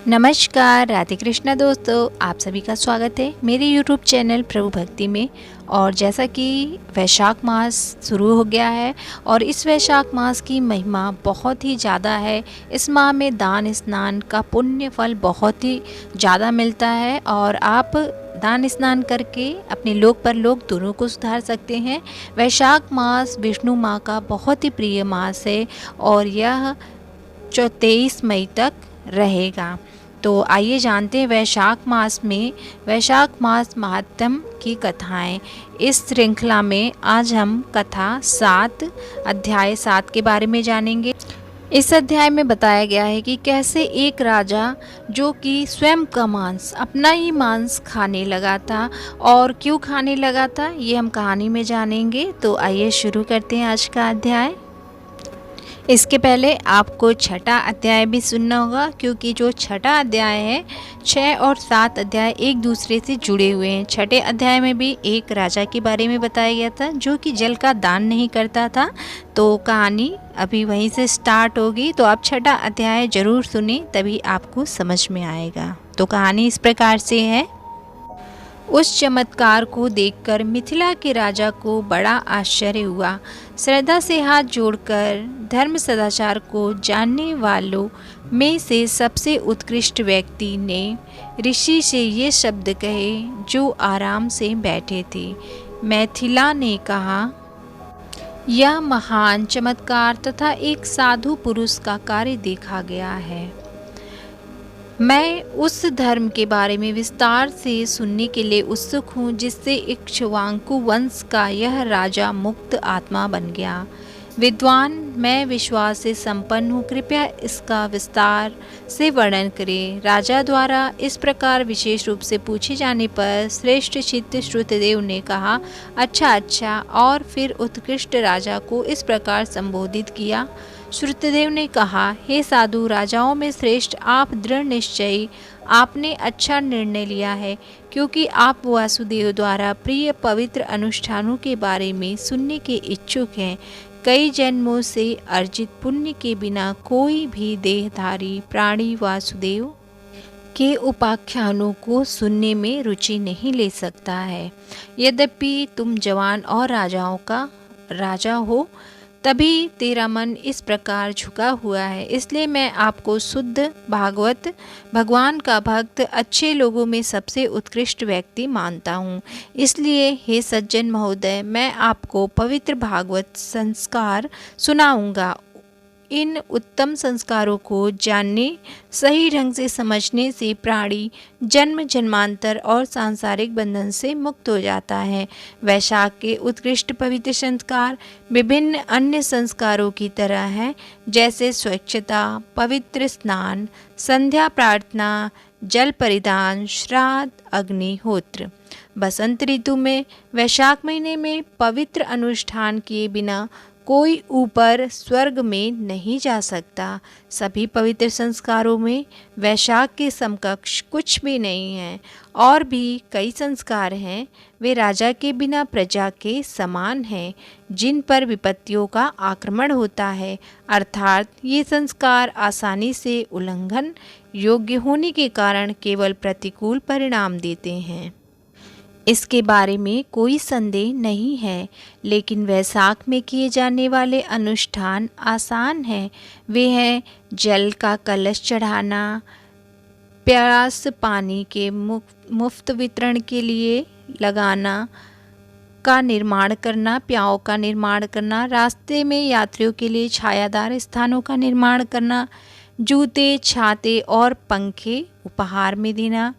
नमस्कार, राधे कृष्णा दोस्तों, आप सभी का स्वागत है मेरे YouTube चैनल प्रभु भक्ति में। और जैसा कि वैशाख मास शुरू हो गया है और इस वैशाख मास की महिमा बहुत ही ज़्यादा है। इस माह में दान स्नान का पुण्य फल बहुत ही ज़्यादा मिलता है और आप दान स्नान करके अपने लोक परलोक दोनों को सुधार सकते हैं। वैशाख मास विष्णु माँ का बहुत ही प्रिय मास है और यह 23 मई तक रहेगा। तो आइए जानते हैं वैशाख मास महात्म की कथाएं। इस श्रृंखला में आज हम कथा 7 अध्याय 7 के बारे में जानेंगे। इस अध्याय में बताया गया है कि कैसे एक राजा जो कि स्वयं का मांस अपना ही मांस खाने लगा था और क्यों खाने लगा था ये हम कहानी में जानेंगे। तो आइए शुरू करते हैं आज का अध्याय। इसके पहले आपको छठा अध्याय भी सुनना होगा क्योंकि जो छठा अध्याय है 6 और 7 अध्याय एक दूसरे से जुड़े हुए हैं। छठे अध्याय में भी एक राजा के बारे में बताया गया था जो कि जल का दान नहीं करता था। तो कहानी अभी वहीं से स्टार्ट होगी, तो आप छठा अध्याय ज़रूर सुने तभी आपको समझ में आएगा। तो कहानी इस प्रकार से है। उस चमत्कार को देखकर मिथिला के राजा को बड़ा आश्चर्य हुआ। श्रद्धा से हाथ जोड़कर धर्म सदाचार को जानने वालों में से सबसे उत्कृष्ट व्यक्ति ने ऋषि से ये शब्द कहे जो आराम से बैठे थे। मिथिला ने कहा, यह महान चमत्कार तथा एक साधु पुरुष का कार्य देखा गया है। मैं उस धर्म के बारे में विस्तार से सुनने के लिए उत्सुक हूँ जिससे इक्ष्वाकु वंश का यह राजा मुक्त आत्मा बन गया। विद्वान, मैं विश्वास से संपन्न हूँ, कृपया इसका विस्तार से वर्णन करें। राजा द्वारा इस प्रकार विशेष रूप से पूछे जाने पर श्रेष्ठ चित्त श्रुतदेव ने कहा, अच्छा। और फिर उत्कृष्ट राजा को इस प्रकार संबोधित किया। श्रुतदेव ने कहा, हे साधु, राजाओं में श्रेष्ठ आप दृढ़ निश्चयी, आपने अच्छा निर्णय लिया है क्योंकि आप वासुदेव द्वारा प्रिय पवित्र अनुष्ठानों के बारे में सुनने के इच्छुक हैं। कई जन्मों से अर्जित पुण्य के बिना कोई भी देहधारी प्राणी वासुदेव के उपाख्यानों को सुनने में रुचि नहीं ले सकता है। यद्यपि तुम जवान और राजाओं का राजा हो, तभी तेरा मन इस प्रकार झुका हुआ है। इसलिए मैं आपको शुद्ध भागवत, भगवान का भक्त, अच्छे लोगों में सबसे उत्कृष्ट व्यक्ति मानता हूँ। इसलिए हे सज्जन महोदय, मैं आपको पवित्र भागवत संस्कार सुनाऊंगा। इन उत्तम संस्कारों को जानने, सही ढंग से समझने से प्राणी जन्म जन्मांतर और सांसारिक बंधन से मुक्त हो जाता है। वैशाख के उत्कृष्ट पवित्र संस्कार विभिन्न अन्य संस्कारों की तरह हैं, जैसे स्वच्छता, पवित्र स्नान, संध्या प्रार्थना, जल परिधान, श्राद्ध, अग्निहोत्र। बसंत ऋतु में वैशाख महीने में पवित्र अनुष्ठान किए बिना कोई ऊपर स्वर्ग में नहीं जा सकता। सभी पवित्र संस्कारों में वैशाख के समकक्ष कुछ भी नहीं है। और भी कई संस्कार हैं, वे राजा के बिना प्रजा के समान हैं, जिन पर विपत्तियों का आक्रमण होता है। अर्थात ये संस्कार आसानी से उल्लंघन योग्य होने के कारण केवल प्रतिकूल परिणाम देते हैं। इसके बारे में कोई संदेह नहीं है, लेकिन वैशाख में किए जाने वाले अनुष्ठान आसान हैं। वे हैं जल का कलश चढ़ाना, प्यास पानी के मुफ्त वितरण के लिए लगाना का निर्माण करना, प्याओं का निर्माण करना, रास्ते में यात्रियों के लिए छायादार स्थानों का निर्माण करना, जूते, छाते और पंखे उपहार में देना,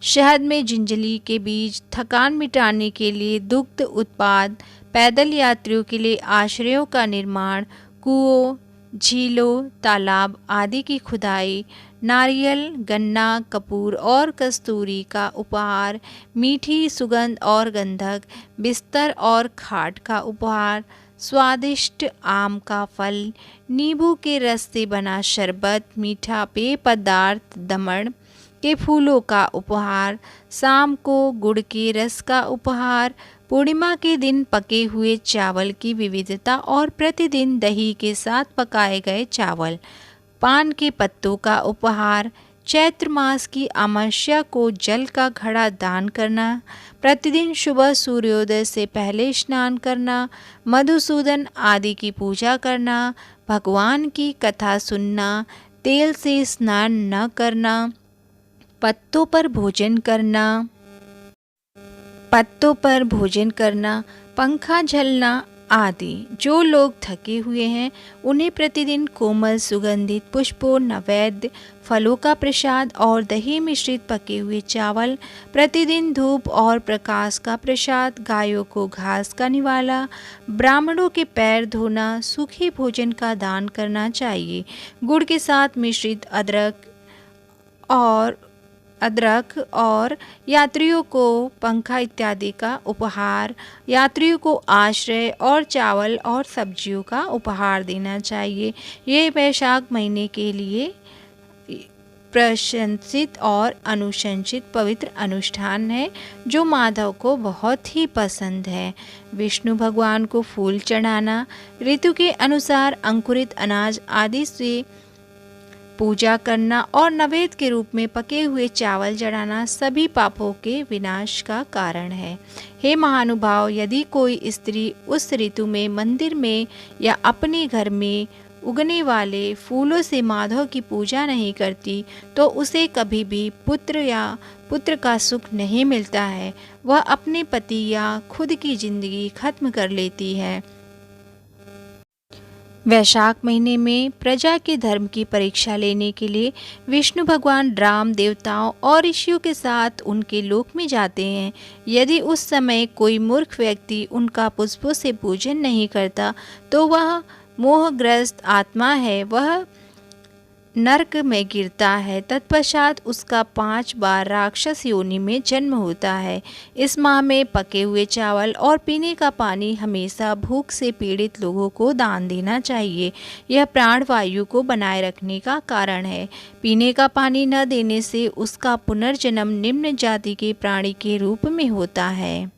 शहद में जिंजली के बीज, थकान मिटाने के लिए दुग्ध उत्पाद, पैदल यात्रियों के लिए आश्रयों का निर्माण, कुओं, झीलों, तालाब आदि की खुदाई, नारियल, गन्ना, कपूर और कस्तूरी का उपहार, मीठी सुगंध और गंधक, बिस्तर और खाट का उपहार, स्वादिष्ट आम का फल, नींबू के रस से बना शरबत, मीठा पेय पदार्थ, दमन के फूलों का उपहार, शाम को गुड़ के रस का उपहार, पूर्णिमा के दिन पके हुए चावल की विविधता और प्रतिदिन दही के साथ पकाए गए चावल, पान के पत्तों का उपहार, चैत्र मास की अमावस्या को जल का घड़ा दान करना, प्रतिदिन सुबह सूर्योदय से पहले स्नान करना, मधुसूदन आदि की पूजा करना, भगवान की कथा सुनना, तेल से स्नान न करना, पत्तों पर भोजन करना, पंखा झलना आदि। जो लोग थके हुए हैं उन्हें प्रतिदिन कोमल सुगंधित पुष्पों, नैवेद्य, फलों का प्रसाद और दही मिश्रित पके हुए चावल, प्रतिदिन धूप और प्रकाश का प्रसाद, गायों को घास का निवाला, ब्राह्मणों के पैर धोना, सूखे भोजन का दान करना चाहिए। गुड़ के साथ मिश्रित अदरक और यात्रियों को पंखा इत्यादि का उपहार, यात्रियों को आश्रय और चावल और सब्जियों का उपहार देना चाहिए। ये वैशाख महीने के लिए प्रशंसित और अनुशंसित पवित्र अनुष्ठान है जो माधव को बहुत ही पसंद है। विष्णु भगवान को फूल चढ़ाना, ऋतु के अनुसार अंकुरित अनाज आदि से पूजा करना और नैवेद्य के रूप में पके हुए चावल चढ़ाना सभी पापों के विनाश का कारण है। हे महानुभाव, यदि कोई स्त्री उस ऋतु में मंदिर में या अपने घर में उगने वाले फूलों से माधव की पूजा नहीं करती तो उसे कभी भी पुत्र का सुख नहीं मिलता है। वह अपने पति या खुद की जिंदगी खत्म कर लेती है। वैशाख महीने में प्रजा के धर्म की परीक्षा लेने के लिए विष्णु भगवान राम देवताओं और ऋषियों के साथ उनके लोक में जाते हैं। यदि उस समय कोई मूर्ख व्यक्ति उनका पुष्पों से पूजन नहीं करता तो वह मोहग्रस्त आत्मा है, वह नरक में गिरता है। तत्पश्चात उसका 5 बार राक्षस योनि में जन्म होता है। इस माह में पके हुए चावल और पीने का पानी हमेशा भूख से पीड़ित लोगों को दान देना चाहिए। यह प्राणवायु को बनाए रखने का कारण है। पीने का पानी न देने से उसका पुनर्जन्म निम्न जाति के प्राणी के रूप में होता है।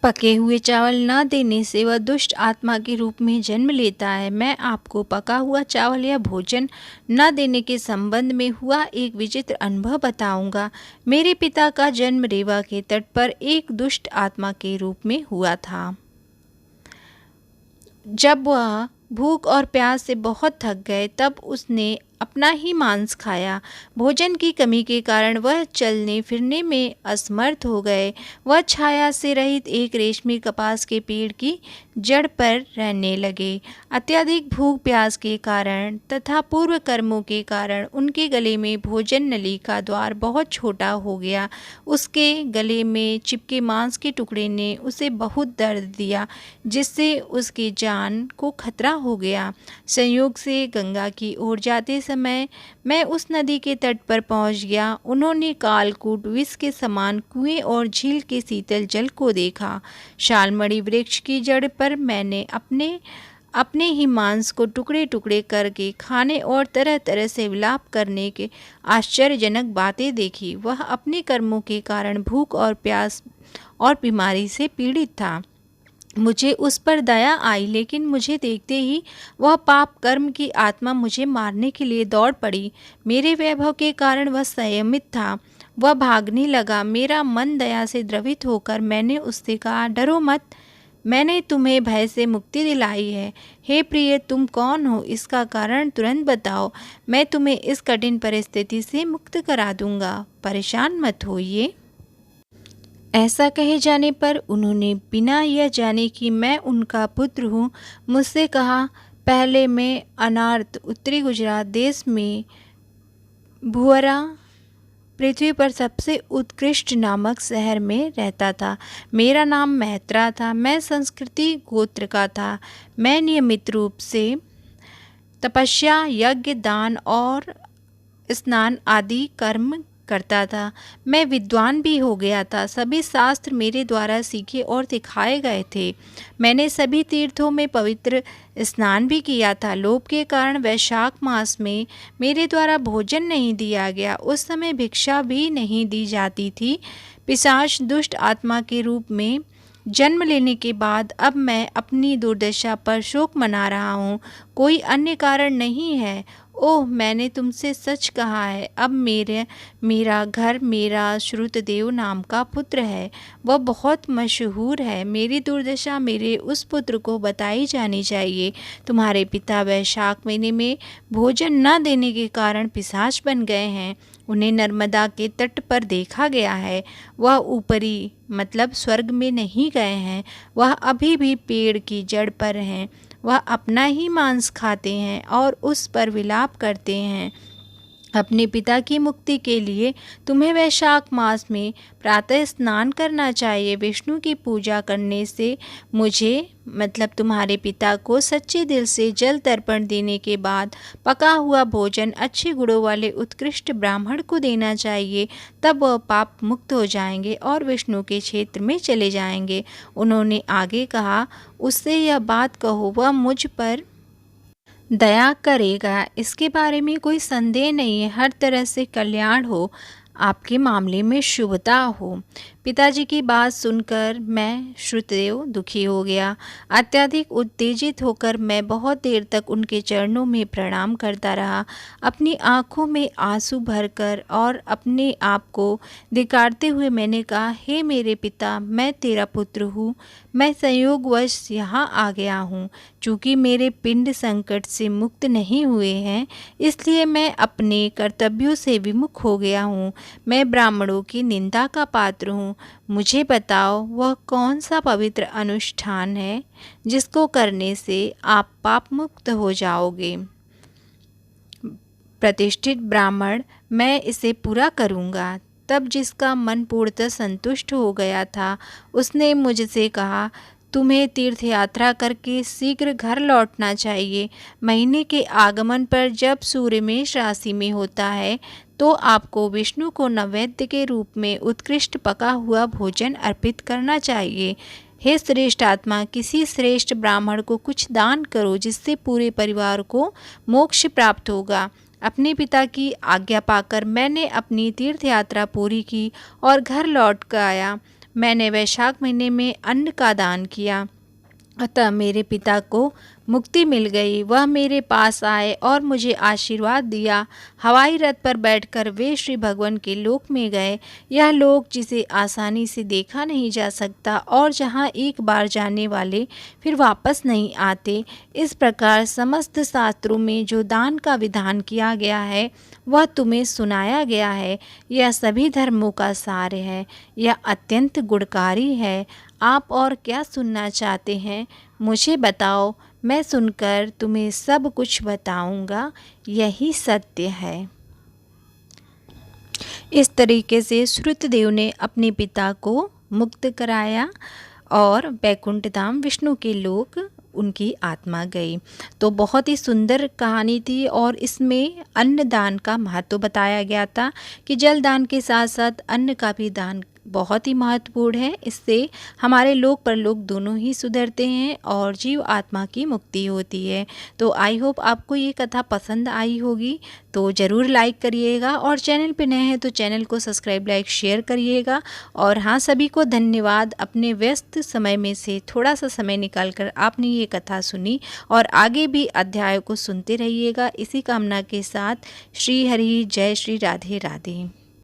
पके हुए चावल न देने से वह दुष्ट आत्मा के रूप में जन्म लेता है। मैं आपको पका हुआ चावल या भोजन न देने के संबंध में हुआ एक विचित्र अनुभव बताऊंगा। मेरे पिता का जन्म रेवा के तट पर एक दुष्ट आत्मा के रूप में हुआ था। जब वह भूख और प्यास से बहुत थक गए तब उसने अपना ही मांस खाया। भोजन की कमी के कारण वह चलने फिरने में असमर्थ हो गए। वह छाया से रहित एक रेशमी कपास के पेड़ की जड़ पर रहने लगे। अत्यधिक भूख प्यास के कारण तथा पूर्व कर्मों के कारण उनके गले में भोजन नली का द्वार बहुत छोटा हो गया। उसके गले में चिपके मांस के टुकड़े ने उसे बहुत दर्द दिया, जिससे उसकी जान को खतरा हो गया। संयोग से गंगा की ओर जाते समय मैं उस नदी के तट पर पहुंच गया। उन्होंने कालकूट विष के समान कुएं और झील के शीतल जल को देखा। शालमणि वृक्ष की जड़ पर मैंने अपने ही मांस को टुकड़े टुकड़े करके खाने और तरह तरह से विलाप करने के आश्चर्यजनक बातें देखी। वह अपने कर्मों के कारण भूख और प्यास और बीमारी से पीड़ित था। मुझे उस पर दया आई, लेकिन मुझे देखते ही वह पाप कर्म की आत्मा मुझे मारने के लिए दौड़ पड़ी। मेरे वैभव के कारण वह संयमित था। वह भागने लगा। मेरा मन दया से द्रवित होकर मैंने उससे कहा, डरो मत, मैंने तुम्हें भय से मुक्ति दिलाई है। हे प्रिय, तुम कौन हो? इसका कारण तुरंत बताओ। मैं तुम्हें इस कठिन परिस्थिति से मुक्त करा दूंगा। परेशान मत होइए। ऐसा कहे जाने पर उन्होंने बिना यह जाने कि मैं उनका पुत्र हूँ मुझसे कहा, पहले मैं अनार्त उत्तरी गुजरात देश में भुअरा पृथ्वी पर सबसे उत्कृष्ट नामक शहर में रहता था। मेरा नाम मैत्रा था। मैं संस्कृति गोत्र का था। मैं नियमित रूप से तपस्या, यज्ञ, दान और स्नान आदि कर्म करता था। मैं विद्वान भी हो गया था। सभी शास्त्र मेरे द्वारा सीखे और सिखाए गए थे। मैंने सभी तीर्थों में पवित्र स्नान भी किया था। लोभ के कारण वैशाख मास में मेरे द्वारा भोजन नहीं दिया गया। उस समय भिक्षा भी नहीं दी जाती थी। पिशाच दुष्ट आत्मा के रूप में जन्म लेने के बाद अब मैं अपनी दुर्दशा पर शोक मना रहा हूँ। कोई अन्य कारण नहीं है। ओह, मैंने तुमसे सच कहा है। अब मेरा घर मेरा श्रुतदेव नाम का पुत्र है, वह बहुत मशहूर है। मेरी दुर्दशा मेरे उस पुत्र को बताई जानी चाहिए। तुम्हारे पिता वैशाख महीने में भोजन न देने के कारण पिशाच बन गए हैं। उन्हें नर्मदा के तट पर देखा गया है। वह ऊपरी मतलब स्वर्ग में नहीं गए हैं, वह अभी भी पेड़ की जड़ पर हैं। वह अपना ही मांस खाते हैं और उस पर विलाप करते हैं। अपने पिता की मुक्ति के लिए तुम्हें वैशाख मास में प्रातः स्नान करना चाहिए। विष्णु की पूजा करने से मुझे मतलब तुम्हारे पिता को सच्चे दिल से जल तर्पण देने के बाद पका हुआ भोजन अच्छे गुणों वाले उत्कृष्ट ब्राह्मण को देना चाहिए। तब वह पाप मुक्त हो जाएंगे और विष्णु के क्षेत्र में चले जाएंगे। उन्होंने आगे कहा, उससे यह बात कहो, वह मुझ पर दया करेगा। इसके बारे में कोई संदेह नहीं है। हर तरह से कल्याण हो, आपके मामले में शुभता हो। पिताजी की बात सुनकर मैं श्रुतदेव दुखी हो गया। अत्यधिक उत्तेजित होकर मैं बहुत देर तक उनके चरणों में प्रणाम करता रहा। अपनी आंखों में आंसू भरकर और अपने आप को धिक्कारते हुए मैंने कहा, हे मेरे पिता, मैं तेरा पुत्र हूँ। मैं संयोगवश यहाँ आ गया हूँ। चूँकि मेरे पिंड संकट से मुक्त नहीं हुए हैं, इसलिए मैं अपने कर्तव्यों से विमुख हो गया हूँ। मैं ब्राह्मणों की निंदा का पात्र हूँ। मुझे बताओ, वह कौन सा पवित्र अनुष्ठान है जिसको करने से आप पाप मुक्त हो जाओगे? प्रतिष्ठित ब्राह्मण, मैं इसे पूरा करूँगा। तब जिसका मन पूर्णतः संतुष्ट हो गया था, उसने मुझसे कहा, तुम्हें तीर्थ यात्रा करके शीघ्र घर लौटना चाहिए। महीने के आगमन पर जब सूर्य मेष राशि में होता है, तो आपको विष्णु को नैवेद्य के रूप में उत्कृष्ट पका हुआ भोजन अर्पित करना चाहिए। हे श्रेष्ठ आत्मा, किसी श्रेष्ठ ब्राह्मण को कुछ दान करो, जिससे पूरे परिवार को मोक्ष प्राप्त होगा। अपने पिता की आज्ञा पाकर मैंने अपनी तीर्थ यात्रा पूरी की और घर लौट कर आया। मैंने वैशाख महीने में अन्न का दान किया, अतः मेरे पिता को मुक्ति मिल गई। वह मेरे पास आए और मुझे आशीर्वाद दिया। हवाई रथ पर बैठकर वे श्री भगवान के लोक में गए। यह लोक जिसे आसानी से देखा नहीं जा सकता और जहाँ एक बार जाने वाले फिर वापस नहीं आते। इस प्रकार समस्त शास्त्रों में जो दान का विधान किया गया है, वह तुम्हें सुनाया गया है। यह सभी धर्मों का सार है। यह अत्यंत गुणकारी है। आप और क्या सुनना चाहते हैं? मुझे बताओ, मैं सुनकर तुम्हें सब कुछ बताऊंगा। यही सत्य है। इस तरीके से श्रुतदेव ने अपने पिता को मुक्त कराया और वैकुंठ धाम विष्णु के लोक उनकी आत्मा गई। तो बहुत ही सुंदर कहानी थी और इसमें अन्नदान का महत्व बताया गया था कि जल दान के साथ साथ अन्न का भी दान बहुत ही महत्वपूर्ण है। इससे हमारे लोक परलोक दोनों ही सुधरते हैं और जीव आत्मा की मुक्ति होती है। तो आई होप आपको ये कथा पसंद आई होगी। तो ज़रूर लाइक करिएगा और चैनल पे नए हैं तो चैनल को सब्सक्राइब लाइक शेयर करिएगा। और हाँ, सभी को धन्यवाद। अपने व्यस्त समय में से थोड़ा सा समय निकाल कर आपने ये कथा सुनी और आगे भी अध्याय को सुनते रहिएगा। इसी कामना के साथ श्री हरि जय श्री राधे राधे।